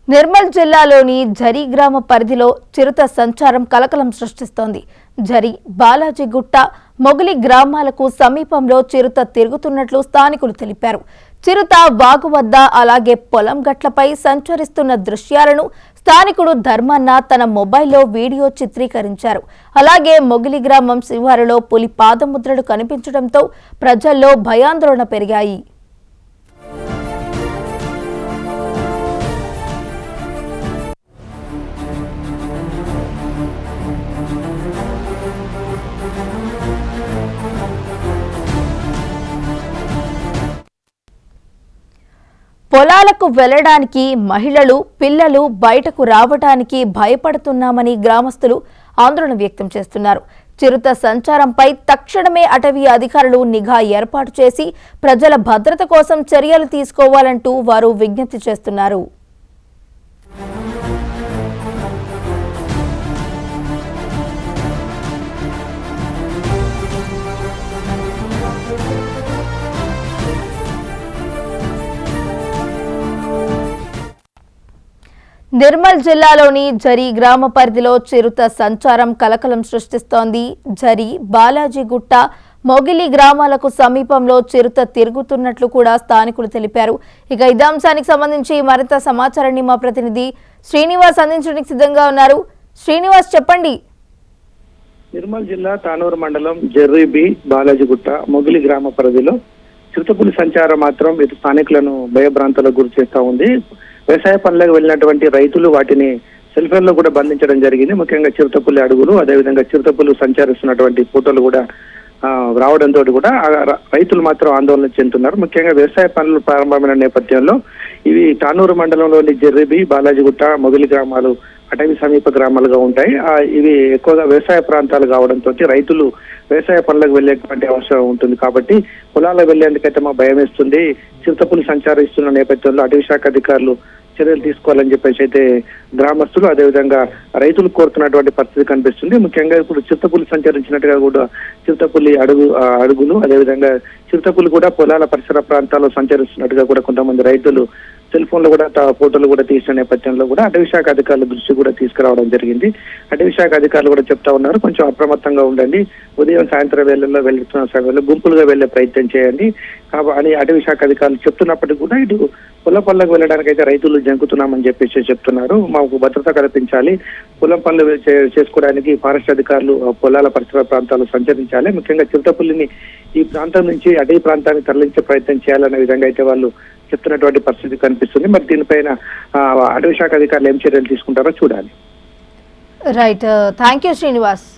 నిర్మల్ జిల్లాలోని ఝరీ గ్రామ పరిధిలో చిరుత సంచారం కలకలం సృష్టిస్తోంది. ఝరీ, బాలాజీగుట్ట, మొగలి గ్రామాలకు సమీపంలో చిరుత తిరుగుతున్నట్లు స్థానికులు తెలిపారు. చిరుత వాగు వద్ద అలాగే పొలం గట్లపై సంచరిస్తున్న దృశ్యాలను స్థానికుడు ధర్మన్న తన మొబైల్లో వీడియో చిత్రీకరించారు. అలాగే మొగలి గ్రామం శివారులో పులి పాదముద్రలు కనిపించడంతో ప్రజల్లో భయాందోళన పెరిగాయి. పొలాలకు వెళ్లడానికి మహిళలు, పిల్లలు బయటకు రావడానికి భయపడుతున్నామని గ్రామస్తులు ఆందోళన వ్యక్తం చేస్తున్నారు. చిరుత సంచారంపై తక్షణమే అటవీ అధికారులు నిఘా ఏర్పాటు చేసి ప్రజల భద్రత కోసం చర్యలు తీసుకోవాలంటూ వారు విజ్ఞప్తి చేస్తున్నారు. నిర్మల్ జిల్లాలోని ఝరీ గ్రామ పరిధిలో చిరుత సంచారం కలకలం సృష్టిస్తోంది. ఝరీ, బాలాజీగుట్ట, మొగిలి గ్రామాలకు సమీపంలో చిరుత తిరుగుతున్నట్లు కూడా స్థానికులు తెలిపారు. ఇక ఇదే అంశానికి సంబంధించి మరింత సమాచారాన్ని మా ప్రతినిధి శ్రీనివాస్ అందించడానికి సిద్ధంగా ఉన్నారు. శ్రీనివాస్, చెప్పండి. నిర్మల్ జిల్లా తానూరు మండలం ఝరీ బి, బాలాజీగుట్ట, మొగిలి గ్రామ పరిధిలో చిరుతపులి సంచారం మాత్రం ఇటు స్థానికులను భయభ్రాంతులకు గురి చేస్తూ ఉంది. వ్యవసాయ పనులకు వెళ్ళినటువంటి రైతులు వాటిని సెల్ ఫోన్ లో కూడా బంధించడం జరిగింది. ముఖ్యంగా చిరుతపులి అడుగులు, అదేవిధంగా చిరుతపులు సంచరిస్తున్నటువంటి ఫోటోలు కూడా రావడంతో కూడా రైతులు మాత్రం ఆందోళన చెందుతున్నారు. ముఖ్యంగా వ్యవసాయ పనులు ప్రారంభమైన నేపథ్యంలో ఇవి తానూరు మండలంలోని ఝరీ బి, బాలాజీగుట్ట, మొగిలి గ్రామాలు అటవీ సమీప గ్రామాలుగా ఉంటాయి. ఇవి ఎక్కువగా వ్యవసాయ ప్రాంతాలు కావడంతో రైతులు వ్యవసాయ పనులకు వెళ్లేటువంటి అవసరం ఉంటుంది. కాబట్టి పొలాలకు వెళ్లేందుకైతే మా భయం వేస్తుంది. చిరుతపులి సంచరిస్తున్న నేపథ్యంలో అటవీ శాఖ అధికారులు చర్యలు తీసుకోవాలని చెప్పేసి అయితే గ్రామస్తులు అదేవిధంగా రైతులు కోరుతున్నటువంటి పరిస్థితి కనిపిస్తుంది. ముఖ్యంగా ఇప్పుడు చిరుతపులి సంచరించినట్టుగా కూడా చిరుతపులి అడుగులు అదేవిధంగా చిరుతపులి కూడా పొలాల పరిసర ప్రాంతాల్లో సంచరిస్తున్నట్టుగా కూడా కొంతమంది రైతులు సెల్ ఫోన్ లో కూడా ఫోటోలు కూడా తీసిన నేపథ్యంలో కూడా అటవీ శాఖ అధికారుల దృష్టి కూడా తీసుకురావడం జరిగింది. అటవీ శాఖ అధికారులు కూడా చెప్తా ఉన్నారు, కొంచెం అప్రమత్తంగా ఉండండి, ఉదయం సాయంత్రం వేళల్లో వెళ్తున్న సమయంలో గుంపులుగా వెళ్లే ప్రయత్నం చేయండి అని అటవీ శాఖ అధికారులు చెప్తున్నప్పటికీ కూడా ఇటు పొలం పనులకు వెళ్ళడానికి అయితే రైతులు జంకుతున్నామని చెప్పేసి చెప్తున్నారు. మాకు భద్రత కల్పించాలి, పొలం పనులు చేసుకోవడానికి ఫారెస్ట్ అధికారులు పొలాల పరిసర ప్రాంతాలు సంచరించాలి, ముఖ్యంగా చిరుతపులిని ఈ ప్రాంతం నుంచి అటవీ ప్రాంతానికి తరలించే ప్రయత్నం చేయాలనే విధంగా అయితే వాళ్ళు చెప్తున్నటువంటి పరిస్థితి కనిపిస్తుంది. మరి దీనిపైన అటవీ శాఖ అధికారులు ఏం చర్యలు తీసుకుంటారో చూడాలి. Right, thank you Srinivas.